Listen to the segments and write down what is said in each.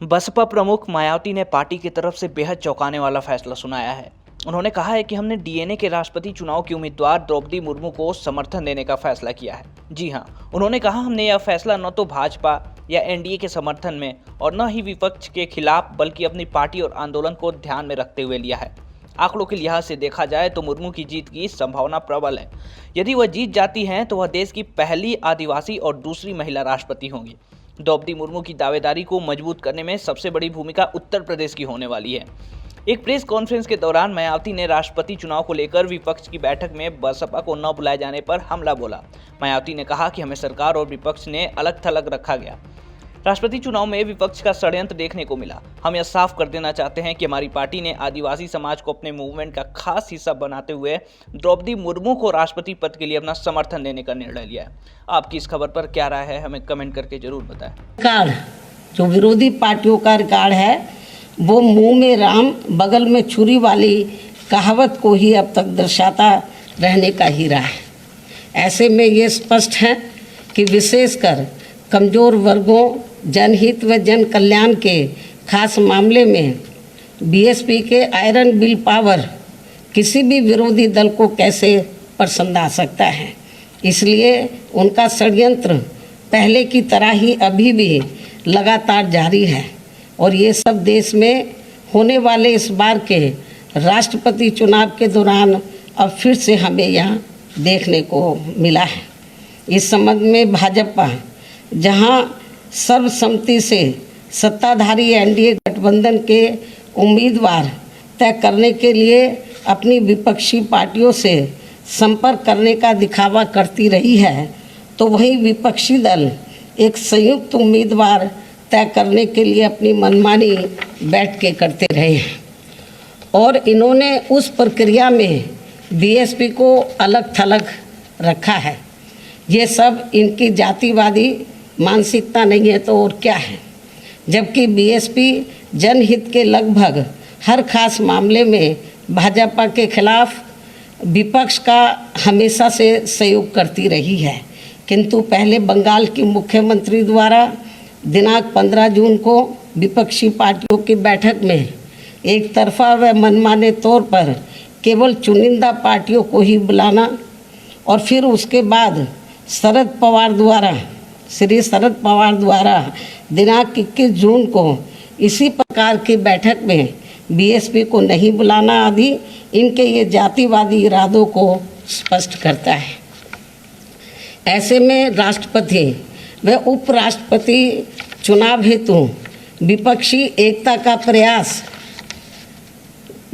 बसपा प्रमुख मायावती ने पार्टी की तरफ से बेहद चौंकाने वाला फैसला सुनाया है। उन्होंने कहा है कि हमने डीएनए के राष्ट्रपति चुनाव की उम्मीदवार द्रौपदी मुर्मू को समर्थन देने का फैसला किया है। जी हां, उन्होंने कहा हमने यह फैसला न तो भाजपा या एनडीए के समर्थन में और न ही विपक्ष के खिलाफ बल्कि अपनी पार्टी और आंदोलन को ध्यान में रखते हुए लिया है। आंकड़ों के लिहाज से देखा जाए तो मुर्मू की जीत की संभावना प्रबल है। यदि वह जीत जाती हैं तो वह देश की पहली आदिवासी और दूसरी महिला राष्ट्रपति होंगी। द्रौपदी मुर्मू की दावेदारी को मजबूत करने में सबसे बड़ी भूमिका उत्तर प्रदेश की होने वाली है। एक प्रेस कॉन्फ्रेंस के दौरान मायावती ने राष्ट्रपति चुनाव को लेकर विपक्ष की बैठक में बसपा को न बुलाए जाने पर हमला बोला। मायावती ने कहा कि हमें सरकार और विपक्ष ने अलग थलग रखा गया। राष्ट्रपति चुनाव में विपक्ष का षड्यंत्र देखने को मिला। हम यह साफ कर देना चाहते हैं कि हमारी पार्टी ने आदिवासी समाज को अपने मूवमेंट का खास हिस्सा बनाते हुए द्रौपदी मुर्मू को राष्ट्रपति पद के लिए अपना समर्थन देने का निर्णय लिया है। आपकी इस खबर पर क्या राय है, हमें कमेंट करके जरूर बताएं। रिकॉर्ड जो विरोधी पार्टियों का रिकॉर्ड है वो मुंह में राम बगल में छुरी वाली कहावत को ही अब तक दर्शाता रहने का ही रहा है। ऐसे में ये स्पष्ट है कि विशेषकर कमज़ोर वर्गों, जनहित व जन कल्याण के खास मामले में बीएसपी के आयरन विल पावर किसी भी विरोधी दल को कैसे पसंद आ सकता है। इसलिए उनका षड्यंत्र पहले की तरह ही अभी भी लगातार जारी है और ये सब देश में होने वाले इस बार के राष्ट्रपति चुनाव के दौरान अब फिर से हमें यहाँ देखने को मिला है। इस संबंध में भाजपा जहाँ सर्वसम्मति से सत्ताधारी एनडीए गठबंधन के उम्मीदवार तय करने के लिए अपनी विपक्षी पार्टियों से संपर्क करने का दिखावा करती रही है, तो वही विपक्षी दल एक संयुक्त उम्मीदवार तय करने के लिए अपनी मनमानी बैठ के करते रहे हैं और इन्होंने उस प्रक्रिया में बीएसपी को अलग थलग रखा है। ये सब इनकी जातिवादी मानसिकता नहीं है तो और क्या है। जबकि बीएसपी जनहित के लगभग हर खास मामले में भाजपा के खिलाफ विपक्ष का हमेशा से सहयोग करती रही है, किंतु पहले बंगाल की मुख्यमंत्री द्वारा दिनांक 15 जून को विपक्षी पार्टियों की बैठक में एक तरफा व मनमाने तौर पर केवल चुनिंदा पार्टियों को ही बुलाना और फिर उसके बाद श्री शरद पवार द्वारा दिनांक 21 जून को इसी प्रकार की बैठक में बीएसपी को नहीं बुलाना आदि इनके ये जातिवादी इरादों को स्पष्ट करता है। ऐसे में राष्ट्रपति व उपराष्ट्रपति चुनाव हेतु विपक्षी एकता का प्रयास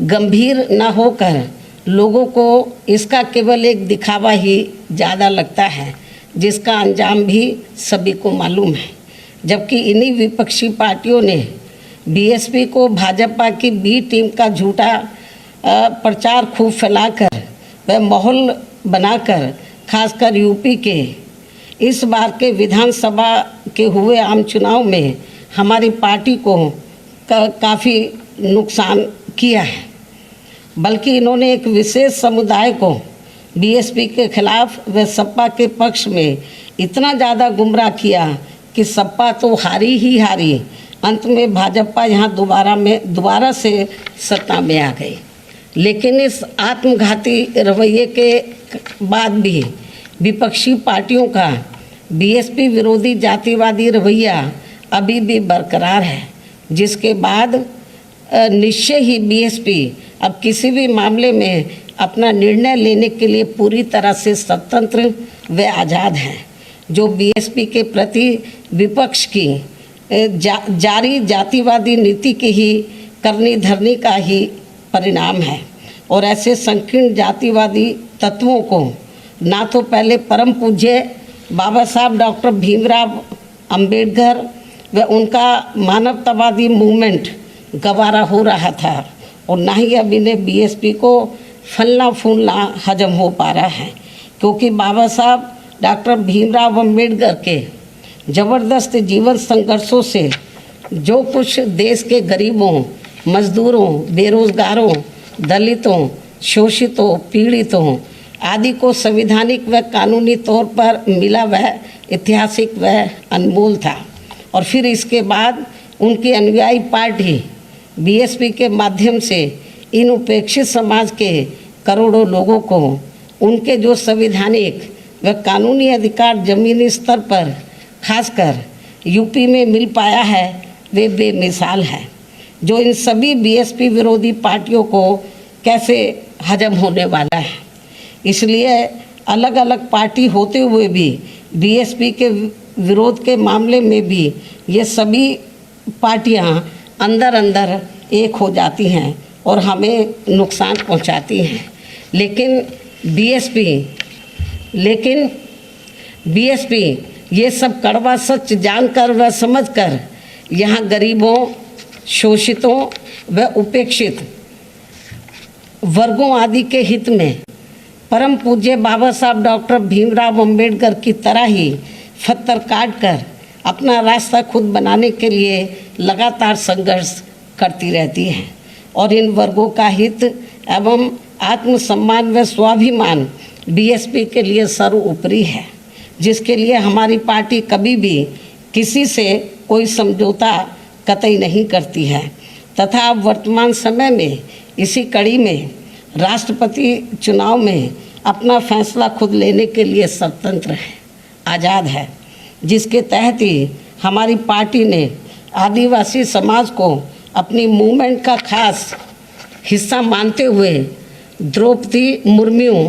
गंभीर न होकर लोगों को इसका केवल एक दिखावा ही ज़्यादा लगता है, जिसका अंजाम भी सभी को मालूम है। जबकि इन्हीं विपक्षी पार्टियों ने बीएसपी को भाजपा की बी टीम का झूठा प्रचार खूब फैलाकर व माहौल बनाकर खासकर यूपी के इस बार के विधानसभा के हुए आम चुनाव में हमारी पार्टी को काफ़ी नुकसान किया है। बल्कि इन्होंने एक विशेष समुदाय को बीएसपी के खिलाफ व सपा के पक्ष में इतना ज़्यादा गुमराह किया कि सपा तो हारी ही हारी, अंत में भाजपा यहाँ दोबारा से सत्ता में आ गई। लेकिन इस आत्मघाती रवैये के बाद भी विपक्षी पार्टियों का बीएसपी विरोधी जातिवादी रवैया अभी भी बरकरार है, जिसके बाद निश्चय ही बीएसपी अब किसी भी मामले में अपना निर्णय लेने के लिए पूरी तरह से स्वतंत्र व आज़ाद है, जो बीएसपी के प्रति विपक्ष की जारी जातिवादी नीति की ही करनी धरनी का ही परिणाम है। और ऐसे संकीर्ण जातिवादी तत्वों को ना तो पहले परम पूज्य बाबा साहब डॉक्टर भीमराव अंबेडकर व उनका मानवतावादी मूवमेंट गवारा हो रहा था और ना ही अब इन्हें बीएसपी को फलना फूलना हजम हो पा रहा है, क्योंकि बाबा साहब डॉक्टर भीमराव अंबेडकर के ज़बरदस्त जीवन संघर्षों से जो कुछ देश के गरीबों, मजदूरों, बेरोजगारों, दलितों, शोषितों, पीड़ितों आदि को संवैधानिक व कानूनी तौर पर मिला वह ऐतिहासिक व अनमोल था। और फिर इसके बाद उनकी अनुयायी पार्टी बीएसपी के माध्यम से इन उपेक्षित समाज के करोड़ों लोगों को उनके जो संवैधानिक व कानूनी अधिकार जमीनी स्तर पर खासकर यूपी में मिल पाया है वे बेमिसाल है, जो इन सभी बीएसपी विरोधी पार्टियों को कैसे हजम होने वाला है। इसलिए अलग अलग पार्टी होते हुए भी बीएसपी के विरोध के मामले में भी ये सभी पार्टियां अंदर अंदर एक हो जाती हैं और हमें नुकसान पहुंचाती हैं। लेकिन बीएसपी ये सब कड़वा सच जानकर व समझकर यहाँ गरीबों, शोषितों व उपेक्षित वर्गों आदि के हित में परम पूज्य बाबा साहब डॉक्टर भीमराव अंबेडकर की तरह ही पत्थर काट कर अपना रास्ता खुद बनाने के लिए लगातार संघर्ष करती रहती है और इन वर्गों का हित एवं आत्मसम्मान व स्वाभिमान बीएसपी के लिए सर्वोपरि है, जिसके लिए हमारी पार्टी कभी भी किसी से कोई समझौता कतई नहीं करती है तथा अब वर्तमान समय में इसी कड़ी में राष्ट्रपति चुनाव में अपना फैसला खुद लेने के लिए स्वतंत्र है, आज़ाद है, जिसके तहत ही हमारी पार्टी ने आदिवासी समाज को अपनी मूवमेंट का खास हिस्सा मानते हुए द्रौपदी मुर्मू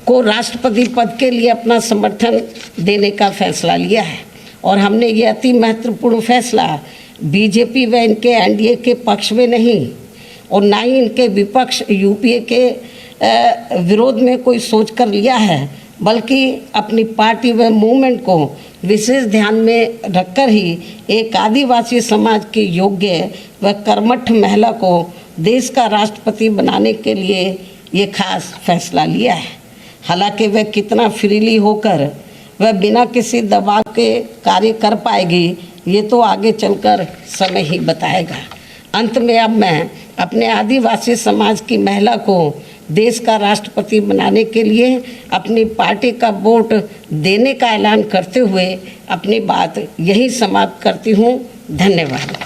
को राष्ट्रपति पद के लिए अपना समर्थन देने का फैसला लिया है। और हमने ये अति महत्वपूर्ण फैसला बीजेपी व इनके एनडीए के पक्ष में नहीं और ना ही इनके विपक्ष यूपीए के विरोध में कोई सोच कर लिया है, बल्कि अपनी पार्टी व मूवमेंट को विशेष ध्यान में रखकर ही एक आदिवासी समाज की योग्य व कर्मठ महिला को देश का राष्ट्रपति बनाने के लिए ये खास फैसला लिया है। हालांकि वह कितना फ्रीली होकर वह बिना किसी दबाव के कार्य कर पाएगी ये तो आगे चलकर समय ही बताएगा। अंत में अब मैं अपने आदिवासी समाज की महिला को देश का राष्ट्रपति बनाने के लिए अपनी पार्टी का वोट देने का ऐलान करते हुए अपनी बात यही समाप्त करती हूँ। धन्यवाद।